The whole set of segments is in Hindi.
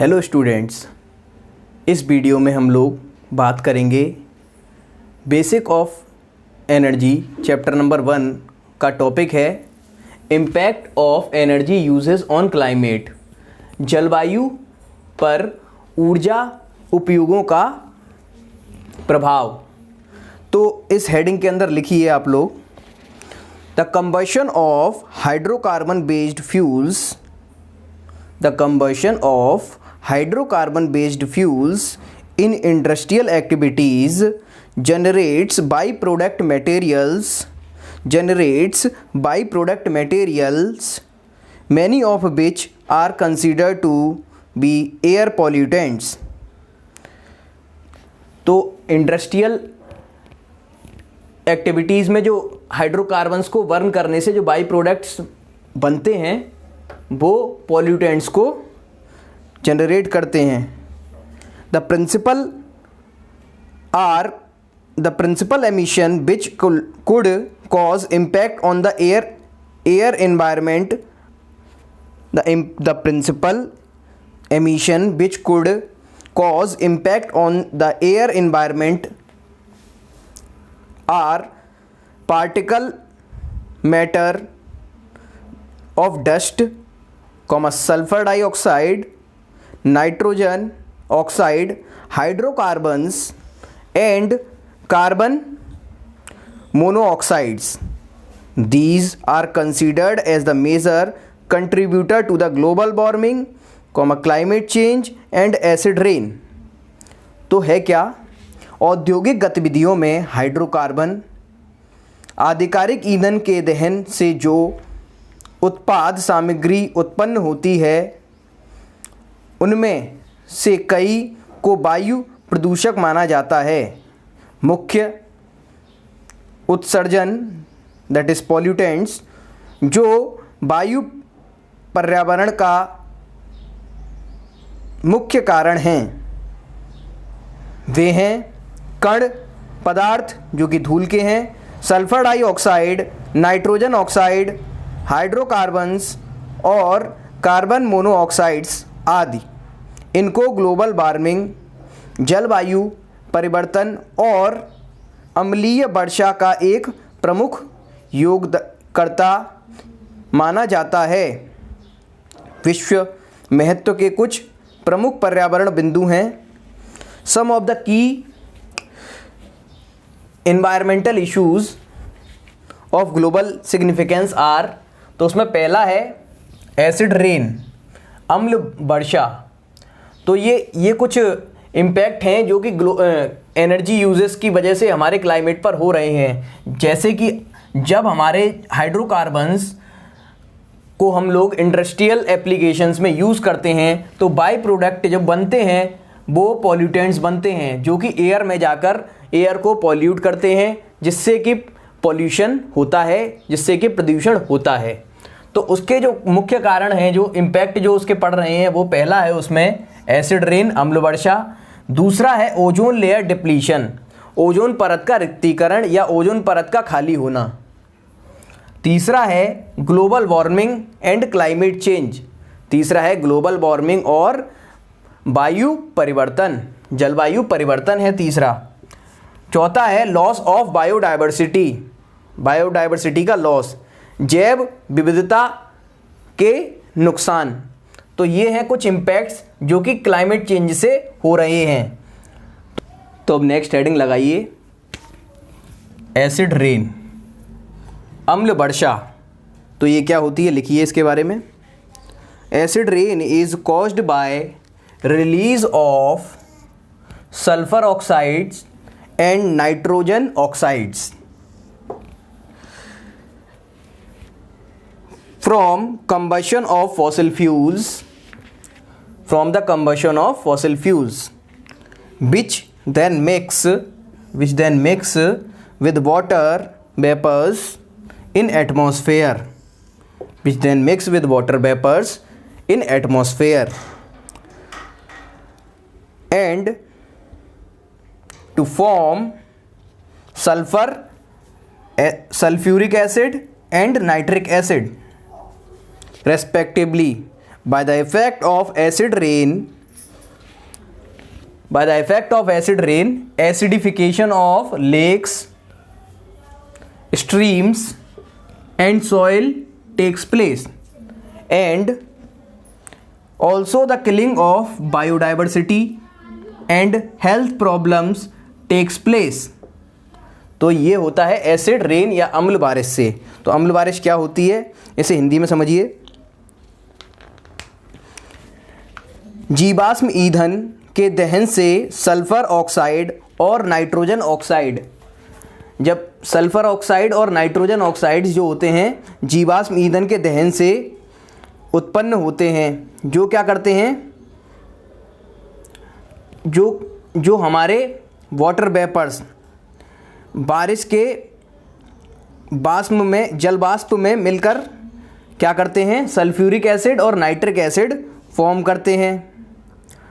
हेलो स्टूडेंट्स, इस वीडियो में हम लोग बात करेंगे basic of energy chapter number 1 का टॉपिक है impact of energy uses on climate. जलवायु पर ऊर्जा उपयोगों का प्रभाव। तो इस हेडिंग के अंदर लिखिए आप लोग, the combustion of hydrocarbon based fuels, the combustion of hydrocarbon based fuels in industrial activities generates byproduct materials, many of which are considered to be air pollutants। तो इंडस्ट्रियल एक्टिविटीज़ में जो हाइड्रोकार्बन्स को बर्न करने से जो बाई प्रोडक्ट्स बनते हैं वो पॉल्यूटेंट्स को जनरेट करते हैं। The principal emission which could cause impact on the air environment, the principal emission which could cause impact on the air environment are particle matter of dust, sulphur dioxide, nitrogen oxide, hydrocarbons and carbon monoxides. These are considered as the major contributor to the global warming, climate change and acid rain। तो है क्या? औद्योगिक गतिविधियों में हाइड्रोकार्बन आधिकारिक ईंधन के दहन से जो उत्पाद सामग्री उत्पन्न होती है उनमें से कई को वायु प्रदूषक माना जाता है। मुख्य उत्सर्जन दैट इज पॉल्यूटेंट्स जो वायु पर्यावरण का मुख्य कारण हैं वे हैं कण पदार्थ जो कि धूल के हैं, sulphur dioxide, nitrogen oxide, hydrocarbons और कार्बन मोनोऑक्साइड्स आदि। इनको ग्लोबल वार्मिंग, जलवायु परिवर्तन और अम्लीय वर्षा का एक प्रमुख योगकर्ता माना जाता है। विश्व महत्व के कुछ प्रमुख पर्यावरण बिंदु हैं। Some of the key environmental issues of global significance are, तो उसमें पहला है एसिड रेन, अम्ल वर्षा। तो ये कुछ इम्पैक्ट हैं जो कि एनर्जी यूजेस की वजह से हमारे क्लाइमेट पर हो रहे हैं। जैसे कि जब हमारे हाइड्रोकार्बन्स को हम लोग इंडस्ट्रियल एप्लीकेशंस में यूज़ करते हैं तो बाई प्रोडक्ट जब बनते हैं वो पॉल्यूटेंट्स बनते हैं जो कि एयर में जाकर एयर को पॉल्यूट करते हैं, जिससे कि पॉल्यूशन होता है, जिससे कि प्रदूषण होता है। तो उसके जो मुख्य कारण हैं, जो इम्पैक्ट जो उसके पड़ रहे हैं, वो पहला है उसमें एसिड रेन, अम्ल वर्षा। दूसरा है ओजोन लेयर डिप्लीशन, ओजोन परत का रिक्तीकरण या ओजोन परत का खाली होना। तीसरा है global warming and climate change, तीसरा है ग्लोबल वार्मिंग और वायु परिवर्तन, जलवायु परिवर्तन है तीसरा। चौथा है लॉस ऑफ बायोडाइवर्सिटी, बायोडाइवर्सिटी का लॉस, जैव विविधता के नुकसान। तो ये हैं कुछ इम्पैक्ट्स जो कि क्लाइमेट चेंज से हो रहे हैं। तो अब नेक्स्ट हेडिंग लगाइए, एसिड रेन, अम्ल वर्षा। तो ये क्या होती है, लिखिए इसके बारे में। Acid rain is caused by release of sulphur oxides and nitrogen oxides from combustion of fossil fuels, which then mix with water vapors in atmosphere, and to form sulfuric acid and nitric acid respectively by the effect of acid rain by the effect of acid rain acidification of lakes, streams and soil takes place, and also the killing of biodiversity and health problems takes place। तो ये होता है एसिड रेन या अम्ल बारिश से। तो अम्ल बारिश क्या होती है, इसे हिंदी में समझिए। जीवाश्म ईंधन के दहन से सल्फर ऑक्साइड और नाइट्रोजन ऑक्साइड, जब सल्फर ऑक्साइड और नाइट्रोजन ऑक्साइड जो होते हैं जीवाश्म ईंधन के दहन से उत्पन्न होते हैं, जो क्या करते हैं, जो हमारे वाटर वेपर्स बारिश के वाष्प में, जल वाष्प में मिलकर क्या करते हैं, सल्फ्यूरिक एसिड और नाइट्रिक एसिड फॉर्म करते हैं,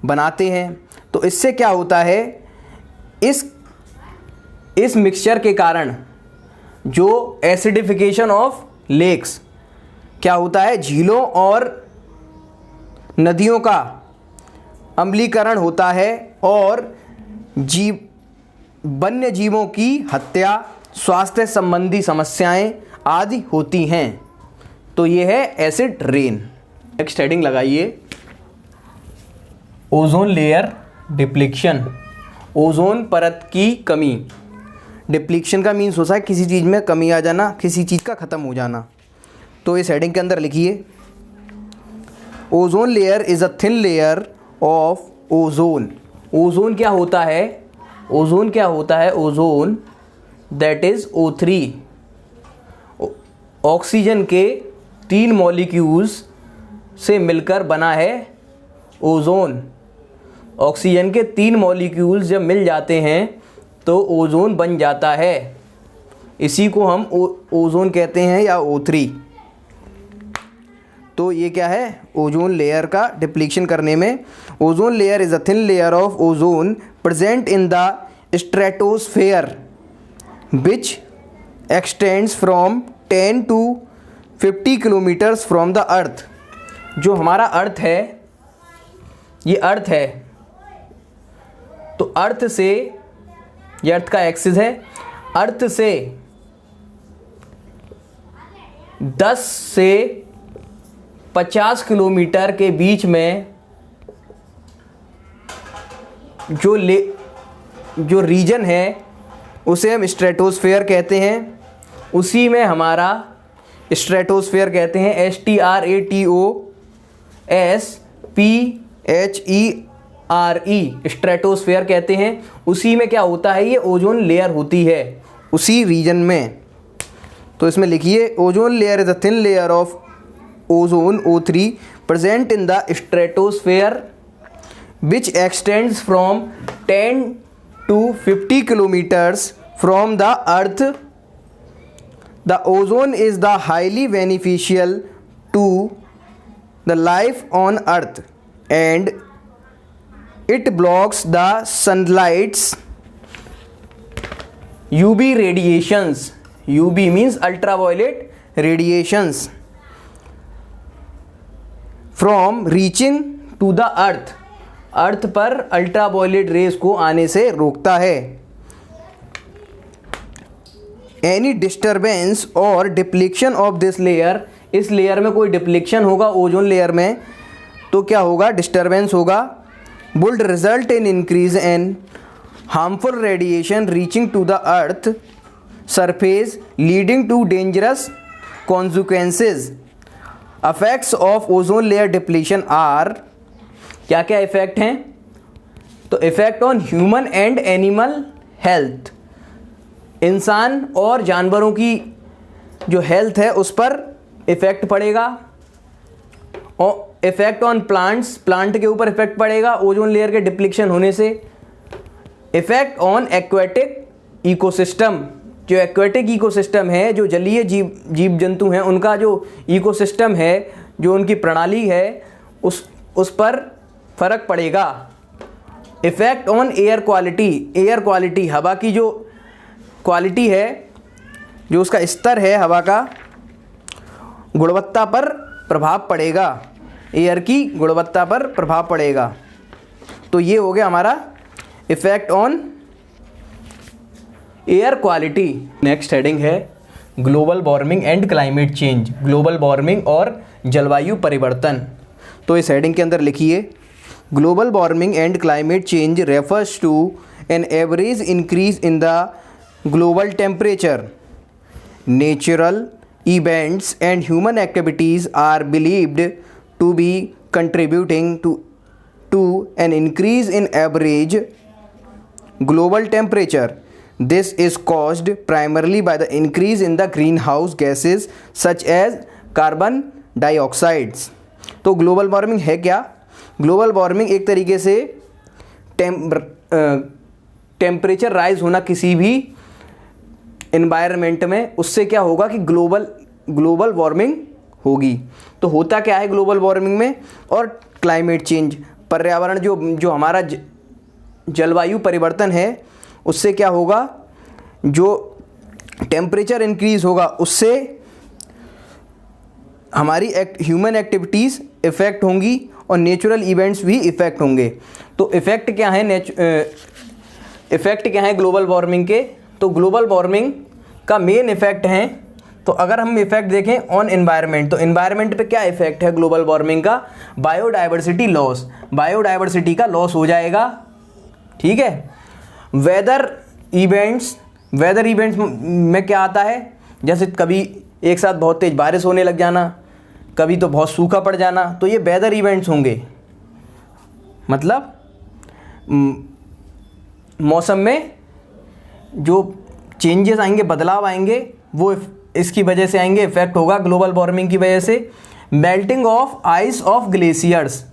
बनाते हैं। तो इससे क्या होता है, इस मिक्सचर के कारण जो एसिडिफिकेशन ऑफ लेक्स क्या होता है, झीलों और नदियों का अम्लीकरण होता है और वन्य जीवों की हत्या, स्वास्थ्य संबंधी समस्याएं आदि होती हैं। तो ये है एसिड रेन। नेक्स्ट हेडिंग लगाइए, ओजोन लेयर डिप्लीशन, ओजोन परत की कमी। डिप्लीशन का मीन्स होता है किसी चीज़ में कमी आ जाना, किसी चीज़ का ख़त्म हो जाना। तो इस हेडिंग के अंदर लिखिए, ozone layer is a thin layer of ozone. Ozone क्या होता है, ओजोन क्या होता है, ozone that is O3, oxygen के 3 मॉलिक्यूल्स से मिलकर बना है ओजोन। ऑक्सीजन के 3 मॉलिक्यूल्स जब मिल जाते हैं तो ओजोन बन जाता है। इसी को हम ओजोन कहते हैं या O3। तो ये क्या है, ओजोन लेयर का डिप्लीशन करने में। Ozone layer is a thin layer of ozone present in the stratosphere which extends from 10 to 50 kilometres from the earth. जो हमारा अर्थ है, ये अर्थ है, तो अर्थ से, ये अर्थ का एक्सिस है, अर्थ से 10 से 50 किलोमीटर के बीच में जो रीजन है उसे हम स्ट्रेटोस्फेयर कहते हैं। उसी में हमारा स्ट्रेटोस्फेयर कहते हैं, STRATOSPHERE, स्ट्रेटोस्फेयर कहते हैं। उसी में क्या होता है, ये ओजोन लेयर होती है उसी रीजन में। तो इसमें लिखिए, ozone layer is a thin layer of ozone O3 present in the stratosphere which extends from 10 to 50 kilometers from the earth. The ozone is the highly beneficial to the life on earth and it blocks the sunlight's UV radiations. UV means ultraviolet radiations from reaching to the earth. अर्थ पर अल्ट्रावायलेट रेस को आने से रोकता है। एनी डिस्टर्बेंस और डिप्लीशन ऑफ दिस लेयर, इस लेयर में कोई डिप्लीशन होगा ओजोन लेयर में तो क्या होगा, डिस्टर्बेंस होगा। Would result in increase in harmful radiation reaching to the earth surface leading to dangerous consequences. Effects of ozone layer depletion are, क्या क्या इफेक्ट हैं, तो effect on human and animal health, इंसान और जानवरों की जो हेल्थ है उस पर इफेक्ट पड़ेगा। और इफेक्ट ऑन प्लांट्स, प्लांट के ऊपर इफेक्ट पड़ेगा ओजोन लेयर के डिप्लीशन होने से। इफेक्ट ऑन एक्वेटिक इकोसिस्टम, जो एक्वेटिक इकोसिस्टम है, जो जलीय जीव जंतु हैं उनका जो इकोसिस्टम है, जो उनकी प्रणाली है, उस पर फर्क पड़ेगा। Effect on air quality, air quality हवा की जो क्वालिटी है, जो उसका स्तर है हवा का, गुणवत्ता पर प्रभाव पड़ेगा, एयर की गुणवत्ता पर प्रभाव पड़ेगा। तो ये हो गया हमारा effect on air quality. Next heading है global warming and climate change, global warming और जलवायु परिवर्तन। तो इस हेडिंग के अंदर लिखिए, global warming and climate change refers to an average increase in the global temperature, natural events and human activities are believed to be contributing to an increase in average global temperature. This is caused primarily by the increase in the greenhouse gases such as carbon dioxides. तो ग्लोबल वार्मिंग है क्या? ग्लोबल वार्मिंग एक तरीके से टेम्परेचर राइज होना किसी भी इन्वायरमेंट में, उससे क्या होगा कि ग्लोबल वार्मिंग होगी। तो होता क्या है ग्लोबल वार्मिंग में? और क्लाइमेट चेंज, पर्यावरण जो हमारा जलवायु परिवर्तन है, उससे क्या होगा, जो टेम्परेचर इंक्रीज होगा उससे हमारी ह्यूमन एक्टिविटीज़ इफ़ेक्ट होंगी और नेचुरल इवेंट्स भी इफ़ेक्ट होंगे। तो इफ़ेक्ट क्या है, इफ़ेक्ट क्या है ग्लोबल वार्मिंग के? तो ग्लोबल वार्मिंग का मेन इफ़ेक्ट है, तो अगर हम इफ़ेक्ट देखें ऑन एनवायरनमेंट, तो एनवायरनमेंट पे क्या इफ़ेक्ट है ग्लोबल वार्मिंग का? बायोडाइवर्सिटी लॉस, बायोडाइवर्सिटी का लॉस हो जाएगा, ठीक है। वेदर इवेंट्स में क्या आता है? जैसे कभी एक साथ बहुत तेज़ बारिश होने लग जाना, कभी तो बहुत सूखा पड़ जाना, तो ये वेदर इवेंट्स होंगे। मतलब मौसम में जो चेंजेस आएंगे, बदलाव आएंगे, वो इसकी वजह से आएंगे, इफेक्ट होगा ग्लोबल वार्मिंग की वजह से। Melting of ice of glaciers,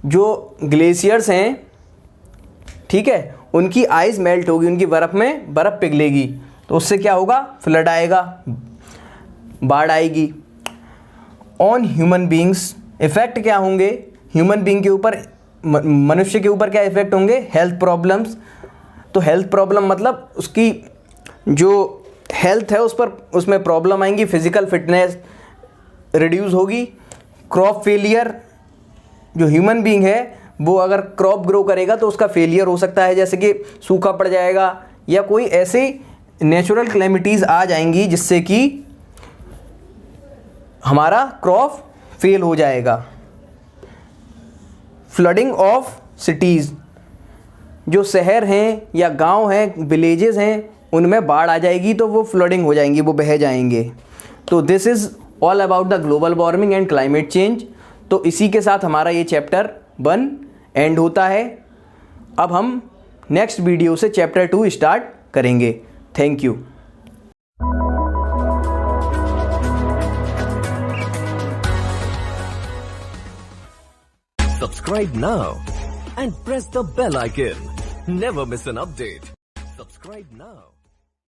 जो ग्लेशियर्स हैं, ठीक है, उनकी आइस मेल्ट होगी, उनकी बर्फ़ में बर्फ़ पिघलेगी, तो उससे क्या होगा? फ्लड आएगा, बाढ़ आएगी। ऑन ह्यूमन बींग्स, इफ़ेक्ट क्या होंगे ह्यूमन बींग के ऊपर, मनुष्य के ऊपर क्या इफ़ेक्ट होंगे? Health problems. तो हेल्थ प्रॉब्लम मतलब उसकी जो हेल्थ है उसमें प्रॉब्लम आएंगी, फिजिकल फिटनेस रिड्यूस होगी। क्रॉप फेलियर, जो ह्यूमन बीइंग है वो अगर क्रॉप ग्रो करेगा तो उसका फेलियर हो सकता है, जैसे कि सूखा पड़ जाएगा या कोई ऐसे नेचुरल क्लेमिटीज़ आ जाएंगी जिससे कि हमारा क्रॉप फेल हो जाएगा। फ्लडिंग ऑफ सिटीज़, जो शहर हैं या गांव हैं, विलेजेस हैं, उनमें बाढ़ आ जाएगी तो वो फ्लडिंग हो जाएंगी, वो बह जाएंगे। तो this is all about the global warming and climate change. तो इसी के साथ हमारा ये चैप्टर 1 एंड होता है। अब हम नेक्स्ट वीडियो से चैप्टर 2 स्टार्ट करेंगे। Thank you. Subscribe now and press the bell icon. Never miss an update. Subscribe now.